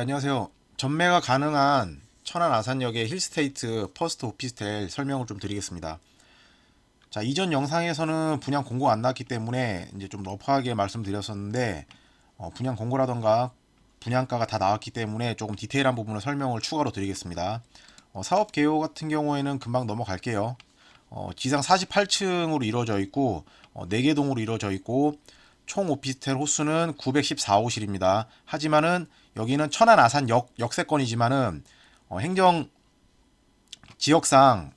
안녕하세요. 전매가 가능한 천안 아산역의 힐스테이트 퍼스트 오피스텔 설명을 좀 드리겠습니다. 자, 이전 영상에서는 분양 공고 안 났기 때문에 이제 좀 러프하게 말씀드렸었는데 분양 공고라던가 분양가가 다 나왔기 때문에 조금 디테일한 부분을 설명을 추가로 드리겠습니다. 사업 개요 같은 경우에는 금방 넘어갈게요. 지상 48층으로 이루어져 있고 4개 동으로 이루어져 있고 총 오피스텔 호수는 914호실입니다. 하지만은 여기는 천안 아산 역세권이지만은 행정 지역상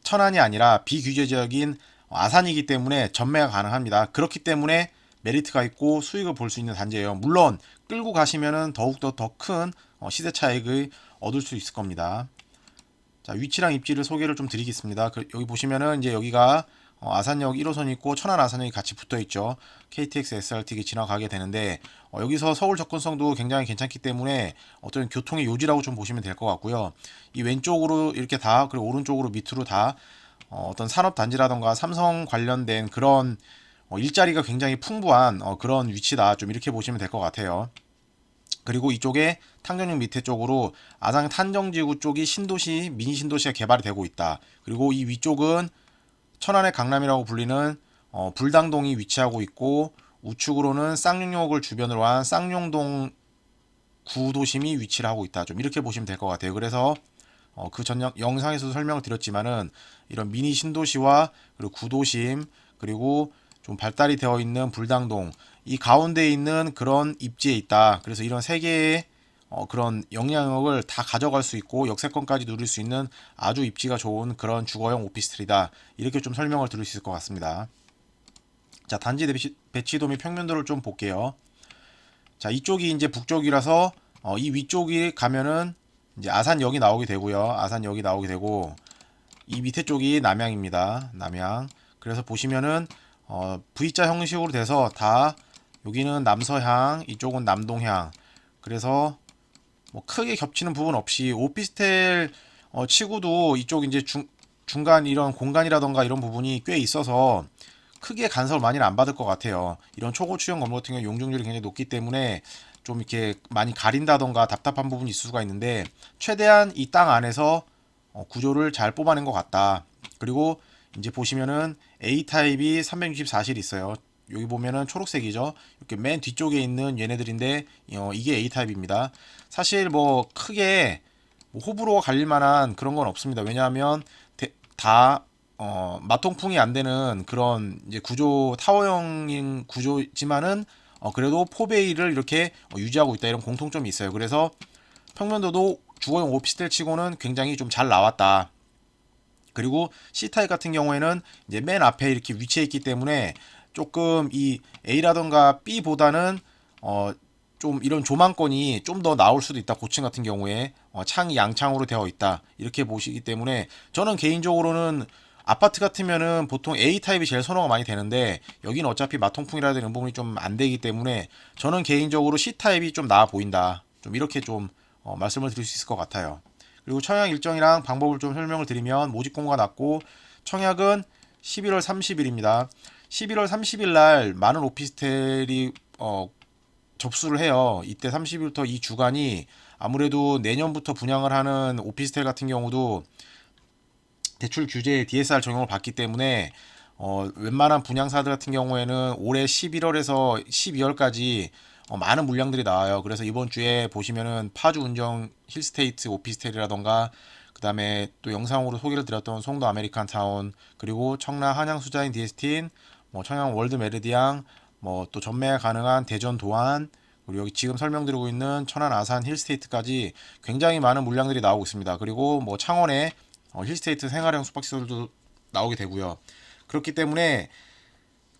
천안이 아니라 비규제 지역인 아산이기 때문에 전매가 가능합니다. 그렇기 때문에 메리트가 있고 수익을 볼 수 있는 단지예요. 물론 끌고 가시면은 더욱더 더 큰 시세 차익을 얻을 수 있을 겁니다. 자, 위치랑 입지를 소개를 좀 드리겠습니다. 여기 보시면은 이제 여기가 아산역 1호선이 있고 천안 아산역이 같이 붙어 있죠. KTX SRT 지나가게 되는데 여기서 서울 접근성도 굉장히 괜찮기 때문에 어떤 교통의 요지라고 좀 보시면 될 것 같고요. 이 왼쪽으로 이렇게 다 그리고 오른쪽으로 밑으로 다 어떤 산업 단지라던가 삼성 관련된 그런 일자리가 굉장히 풍부한 그런 위치다. 좀 이렇게 보시면 될 것 같아요. 그리고 이쪽에 탕정역 밑에 쪽으로 아산 탄정지구 쪽이 신도시, 미니 신도시가 개발이 되고 있다. 그리고 이 위쪽은 천안의 강남이라고 불리는 불당동이 위치하고 있고 우측으로는 쌍용역을 주변으로 한 쌍용동 구도심이 위치를 하고 있다. 좀 이렇게 보시면 될 것 같아요. 그래서 그 전 영상에서도 설명을 드렸지만은 이런 미니 신도시와 그리고 구도심 그리고 좀 발달이 되어 있는 불당동 이 가운데에 있는 그런 입지에 있다. 그래서 이런 세 개의 그런 영향력을 다 가져갈 수 있고 역세권까지 누릴 수 있는 아주 입지가 좋은 그런 주거용 오피스텔이다. 이렇게 좀 설명을 드릴 수 있을 것 같습니다. 자, 단지 배치도 및 평면도를 좀 볼게요. 자, 이쪽이 이제 북쪽이라서 이 위쪽이 가면은 이제 아산역이 나오게 되고요. 아산역이 나오게 되고 이 밑에 쪽이 남양입니다. 남양. 그래서 보시면은 V자 형식으로 돼서 다 여기는 남서향, 이쪽은 남동향. 그래서 뭐 크게 겹치는 부분 없이 오피스텔 치고도 이쪽 이제 중간 이런 공간이라던가 이런 부분이 꽤 있어서 크게 간섭을 많이는 안 받을 것 같아요. 이런 초고추형 건물 같은 경우 용적률이 굉장히 높기 때문에 좀 이렇게 많이 가린다던가 답답한 부분이 있을 수가 있는데 최대한 이 땅 안에서 구조를 잘 뽑아낸 것 같다. 그리고 이제 보시면은 A타입이 364실 있어요. 여기 보면은 초록색이죠. 이렇게 맨 뒤쪽에 있는 얘네들인데 이게 A타입입니다. 사실 뭐 크게 뭐 호불호가 갈릴 만한 그런 건 없습니다. 왜냐하면 다 마통풍이 안 되는 그런 이제 구조 타워형인 구조지만은 그래도 포베이를 이렇게 유지하고 있다 이런 공통점이 있어요. 그래서 평면도도 주거용 오피스텔 치고는 굉장히 좀 잘 나왔다. 그리고 C타입 같은 경우에는 이제 맨 앞에 이렇게 위치해 있기 때문에 조금 이 A라던가 B보다는 좀 이런 조망권이 좀 더 나올 수도 있다. 고층 같은 경우에 창이 양창으로 되어 있다. 이렇게 보시기 때문에 저는 개인적으로는 아파트 같으면은 보통 A 타입이 제일 선호가 많이 되는데 여기는 어차피 마통풍이라든 이런 부분이 좀 안 되기 때문에 저는 개인적으로 C 타입이 좀 나아 보인다. 좀 이렇게 좀 말씀을 드릴 수 있을 것 같아요. 그리고 청약 일정이랑 방법을 좀 설명을 드리면 모집 공고가 났고 청약은 11월 30일입니다. 11월 30일 날 많은 오피스텔이 접수를 해요. 이때 30일부터 이 주간이 아무래도 내년부터 분양을 하는 오피스텔 같은 경우도 대출 규제에 DSR 적용을 받기 때문에 웬만한 분양사들 같은 경우에는 올해 11월에서 12월까지 많은 물량들이 나와요. 그래서 이번 주에 보시면은 파주 운정 힐스테이트 오피스텔이라던가 그 다음에 또 영상으로 소개를 드렸던 송도 아메리칸 타운 그리고 청라 한양 수자인 디에스틴 뭐 청양 월드 메르디앙 뭐 또 전매 가능한 대전 도안 그리고 여기 지금 설명드리고 있는 천안 아산 힐스테이트까지 굉장히 많은 물량들이 나오고 있습니다. 그리고 뭐 창원에 힐스테이트 생활형 숙박시설도 나오게 되고요. 그렇기 때문에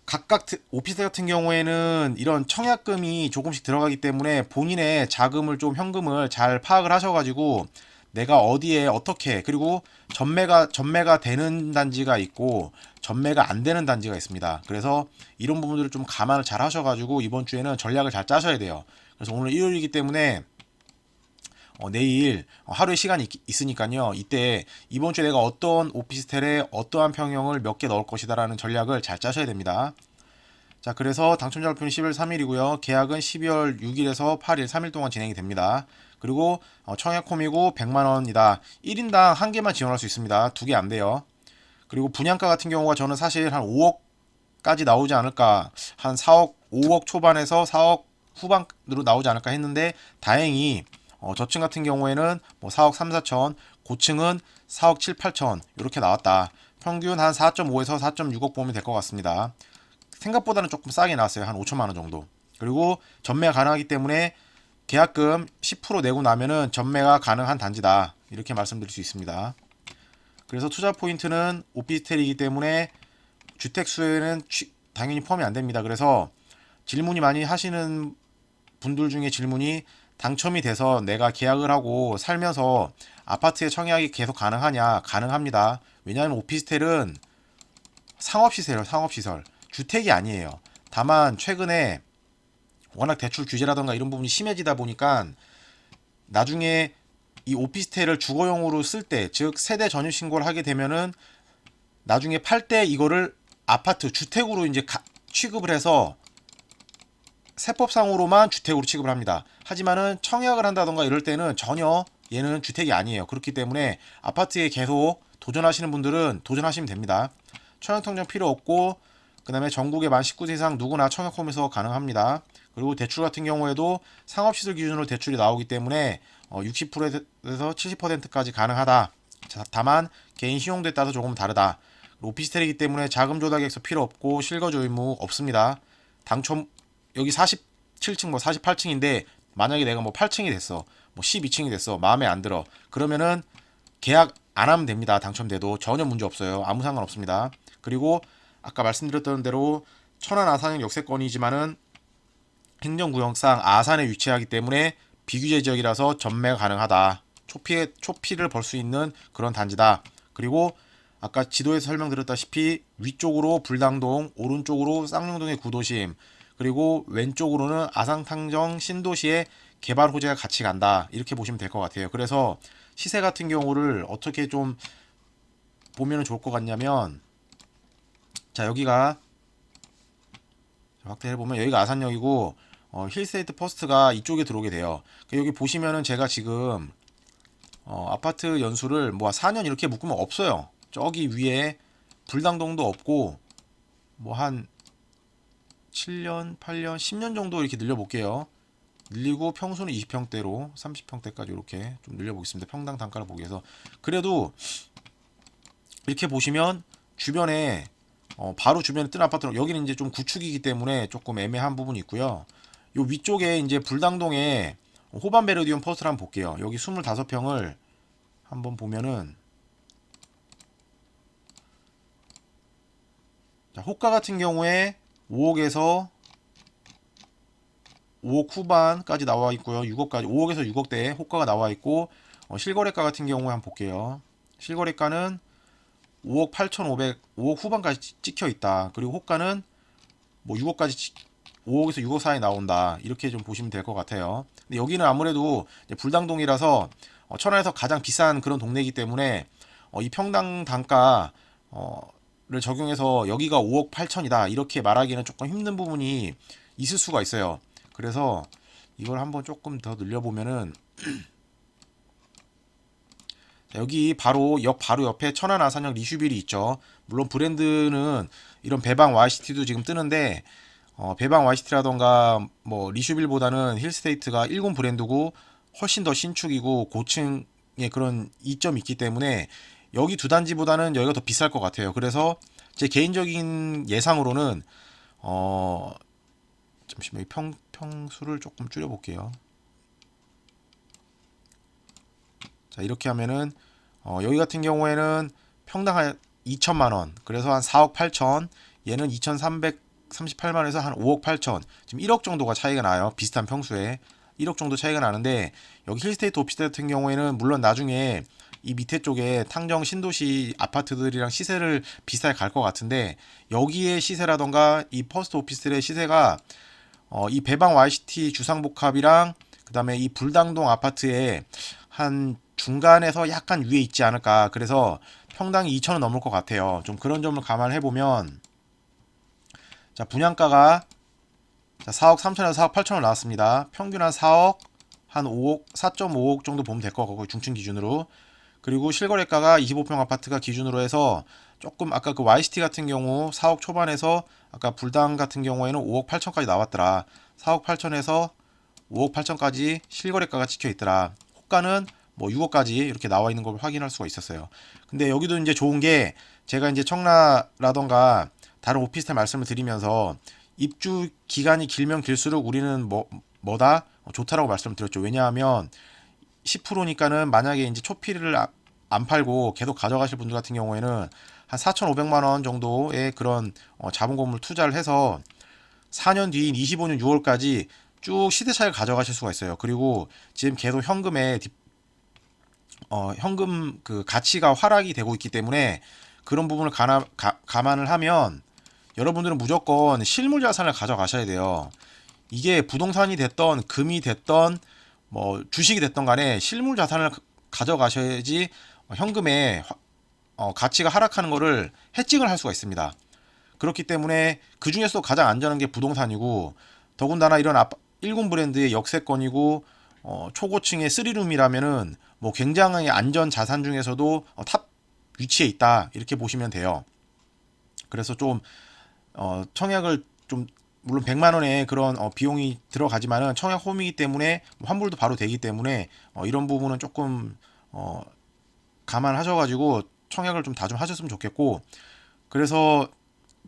각각 오피스텔 같은 경우에는 이런 청약금이 조금씩 들어가기 때문에 본인의 자금을 좀 현금을 잘 파악을 하셔가지고 내가 어디에 어떻게 그리고 전매가 되는 단지가 있고 전매가 안 되는 단지가 있습니다. 그래서 이런 부분들을 좀 감안을 잘 하셔가지고 이번 주에는 전략을 잘 짜셔야 돼요. 그래서 오늘 일요일이기 때문에 내일 하루의 시간이 있으니까요. 이때 이번 주에 내가 어떤 오피스텔에 어떠한 평형을 몇 개 넣을 것이다라는 전략을 잘 짜셔야 됩니다. 자, 그래서 당첨자 발표는 12월 3일이고요. 계약은 12월 6일에서 8일 3일 동안 진행이 됩니다. 그리고 청약홈이고 100만 원이다. 1인당 한 개만 지원할 수 있습니다. 두 개 안 돼요. 그리고 분양가 같은 경우가 저는 사실 한 5억까지 나오지 않을까, 한 4억, 5억 초반에서 4억 후반으로 나오지 않을까 했는데 다행히 저층 같은 경우에는 뭐 4억 3, 4천, 고층은 4억 7, 8천 이렇게 나왔다. 평균 한 4.5에서 4.6억 보면 될 것 같습니다. 생각보다는 조금 싸게 나왔어요. 한 5천만 원 정도. 그리고 전매가 가능하기 때문에 계약금 10% 내고 나면은 전매가 가능한 단지다. 이렇게 말씀드릴 수 있습니다. 그래서 투자 포인트는 오피스텔이기 때문에 주택 수요에는 당연히 포함이 안 됩니다. 그래서 질문이 많이 하시는 분들 중에 질문이, 당첨이 돼서 내가 계약을 하고 살면서 아파트에 청약이 계속 가능하냐? 가능합니다. 왜냐하면 오피스텔은 상업시설이에요. 상업시설. 주택이 아니에요. 다만 최근에 워낙 대출 규제라던가 이런 부분이 심해지다 보니까 나중에 이 오피스텔을 주거용으로 쓸 때, 즉 세대 전입 신고를 하게 되면은 나중에 팔 때 이거를 아파트 주택으로 이제 취급을 해서 세법상으로만 주택으로 취급을 합니다. 하지만은 청약을 한다던가 이럴 때는 전혀 얘는 주택이 아니에요. 그렇기 때문에 아파트에 계속 도전하시는 분들은 도전하시면 됩니다. 청약통장 필요 없고, 그 다음에 전국에 만 19세 이상 누구나 청약홈에서 가능합니다. 그리고 대출 같은 경우에도 상업시설 기준으로 대출이 나오기 때문에 60%에서 70%까지 가능하다. 다만 개인 신용도에 따라서 조금 다르다. 오피스텔이기 때문에 자금 조달 계획서 필요 없고 실거주 의무 없습니다. 당첨 여기 47층 뭐 48층인데 만약에 내가 뭐 8층이 됐어, 뭐 12층이 됐어, 마음에 안 들어, 그러면은 계약 안 하면 됩니다. 당첨돼도 전혀 문제 없어요. 아무 상관 없습니다. 그리고 아까 말씀드렸던 대로 천안 아산은 역세권이지만은 행정구역상 아산에 위치하기 때문에 비규제 지역이라서 전매가 가능하다. 초피를 벌 수 있는 그런 단지다. 그리고 아까 지도에서 설명드렸다시피 위쪽으로 불당동, 오른쪽으로 쌍용동의 구도심, 그리고 왼쪽으로는 아산탕정 신도시의 개발 호재가 같이 간다. 이렇게 보시면 될 것 같아요. 그래서 시세 같은 경우를 어떻게 좀 보면 좋을 것 같냐면, 자, 여기가 확대해보면 여기가 아산역이고 힐스테이트 퍼스트가 이쪽에 들어오게 돼요. 여기 보시면은 제가 지금 아파트 연수를 뭐 4년 이렇게 묶으면 없어요. 저기 위에 불당동도 없고 뭐 한 7년, 8년, 10년 정도 이렇게 늘려볼게요. 늘리고 평수는 20평대로 30평대까지 이렇게 좀 늘려보겠습니다. 평당 단가를 보기 위해서. 그래도 이렇게 보시면 주변에 바로 주변에 뜬 아파트는, 여기는 이제 좀 구축이기 때문에 조금 애매한 부분이 있고요. 요 위쪽에 이제 불당동에 호반 베르디온 퍼스트를 한번 볼게요. 여기 25평을 한번 보면은, 자, 호가 같은 경우에 5억에서 5억 후반까지 나와 있고요. 6억까지, 5억에서 6억대에 호가가 나와 있고, 실거래가 같은 경우에 한번 볼게요. 실거래가는 5억 8,500, 5억 후반까지 찍혀 있다. 그리고 호가는 뭐 6억까지, 5억에서 6억 사이에 나온다. 이렇게 좀 보시면 될 것 같아요. 근데 여기는 아무래도 불당동이라서 천안에서 가장 비싼 그런 동네이기 때문에 이 평당 단가를 적용해서 여기가 5억 8천이다 이렇게 말하기는 조금 힘든 부분이 있을 수가 있어요. 그래서 이걸 한번 조금 더 늘려보면은, 여기 바로 역 바로 옆에 천안 아산역 리슈빌이 있죠. 물론 브랜드는 이런 배방 YCT도 지금 뜨는데 배방 YCT라던가 뭐 리슈빌보다는 힐스테이트가 일군 브랜드고 훨씬 더 신축이고 고층의 그런 이점이 있기 때문에 여기 두 단지보다는 여기가 더 비쌀 것 같아요. 그래서 제 개인적인 예상으로는 잠시만요. 평수를 조금 줄여볼게요. 자, 이렇게 하면은 여기 같은 경우에는 평당 한 2천만 원, 그래서 한 4억 8천, 얘는 2,338만원에서 한 5억 8천, 지금 1억 정도가 차이가 나요. 비슷한 평수에 1억 정도 차이가 나는데, 여기 힐스테이트 오피스텔 같은 경우에는 물론 나중에 이 밑에 쪽에 탕정 신도시 아파트들이랑 시세를 비슷하게 갈 것 같은데, 여기의 시세라던가 이 퍼스트 오피스텔의 시세가 이 배방 YCT 주상복합이랑 그 다음에 이 불당동 아파트에 한 중간에서 약간 위에 있지 않을까. 그래서 평당이 2천원 넘을 것 같아요. 좀 그런 점을 감안해 보면 자, 분양가가 자, 4억 3천에서 4억 8천원 나왔습니다. 평균 한 4억, 한 5억, 4.5억 정도 보면 될 것 같고 중층 기준으로. 그리고 실거래가가 25평 아파트가 기준으로 해서 조금 아까 그 YCT 같은 경우 4억 초반에서 아까 불당 같은 경우에는 5억 8천까지 나왔더라. 4억 8천에서 5억 8천까지 실거래가가 찍혀 있더라. 호가는 뭐 6억까지 이렇게 나와 있는 걸 확인할 수가 있었어요. 근데 여기도 이제 좋은 게 제가 이제 청라라던가 다른 오피스텔 말씀을 드리면서 입주 기간이 길면 길수록 우리는 뭐다 좋다라고 말씀을 드렸죠. 왜냐하면 10%니까는 만약에 이제 초피를 안 팔고 계속 가져가실 분들 같은 경우에는 한 4,500만 원 정도의 그런 자본금을 투자를 해서 4년 뒤인 25년 6월까지 쭉 시대차를 가져가실 수가 있어요. 그리고 지금 계속 현금 그 가치가 하락이 되고 있기 때문에 그런 부분을 감안을 하면 여러분들은 무조건 실물 자산을 가져가셔야 돼요. 이게 부동산이 됐던 금이 됐던 뭐 주식이 됐던 간에 실물 자산을 가져가셔야지 현금의 가치가 하락하는 거를 해칭을 할 수가 있습니다. 그렇기 때문에 그 중에서도 가장 안전한 게 부동산이고 더군다나 이런 10 브랜드의 역세권이고 초고층의 3룸이라면은 뭐 굉장히 안전 자산 중에서도 탑 위치에 있다 이렇게 보시면 돼요. 그래서 좀 청약을 좀 물론 100만 원의 그런 비용이 들어가지만은 청약 홈이기 때문에 환불도 바로 되기 때문에 이런 부분은 조금 감안하셔가지고 청약을 좀 다 좀 하셨으면 좋겠고 그래서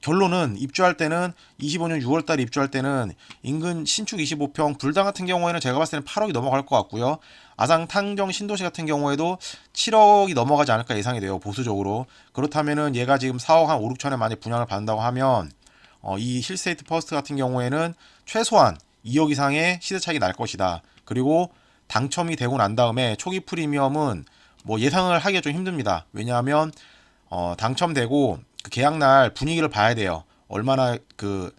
결론은 입주할 때는 25년 6월달에 입주할 때는 인근 신축 25평 불당 같은 경우에는 제가 봤을 때는 8억이 넘어갈 것 같고요. 아산 탕정 신도시 같은 경우에도 7억이 넘어가지 않을까 예상이 돼요. 보수적으로. 그렇다면은 얘가 지금 4억 한 5, 6천에 만약 분양을 받는다고 하면 이 힐스테이트 퍼스트 같은 경우에는 최소한 2억 이상의 시세 차익이 날 것이다. 그리고 당첨이 되고 난 다음에 초기 프리미엄은 뭐 예상을 하기가 좀 힘듭니다. 왜냐하면 당첨되고 그 계약날 분위기를 봐야 돼요. 얼마나 그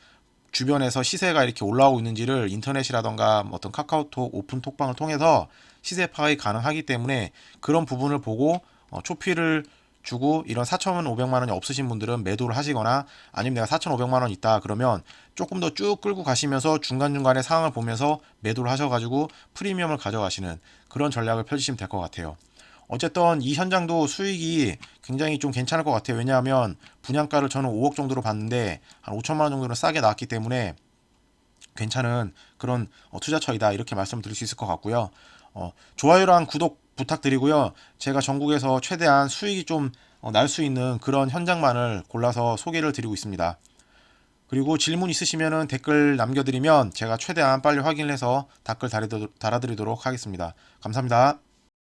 주변에서 시세가 이렇게 올라오고 있는지를 인터넷이라던가 어떤 카카오톡 오픈 톡방을 통해서 시세 파악이 가능하기 때문에 그런 부분을 보고 초피를 주고 이런 4,500만 원이 없으신 분들은 매도를 하시거나 아니면 내가 4,500만 원 있다 그러면 조금 더 쭉 끌고 가시면서 중간중간에 상황을 보면서 매도를 하셔가지고 프리미엄을 가져가시는 그런 전략을 펼치시면 될 것 같아요. 어쨌든 이 현장도 수익이 굉장히 좀 괜찮을 것 같아요. 왜냐하면 분양가를 저는 5억 정도로 봤는데 한 5천만 원 정도는 싸게 나왔기 때문에 괜찮은 그런 투자처이다 이렇게 말씀드릴 수 있을 것 같고요. 좋아요랑 구독 부탁드리고요. 제가 전국에서 최대한 수익이 좀 날 수 있는 그런 현장만을 골라서 소개를 드리고 있습니다. 그리고 질문 있으시면 댓글 남겨드리면 제가 최대한 빨리 확인을 해서 댓글 달아드리도록 하겠습니다. 감사합니다.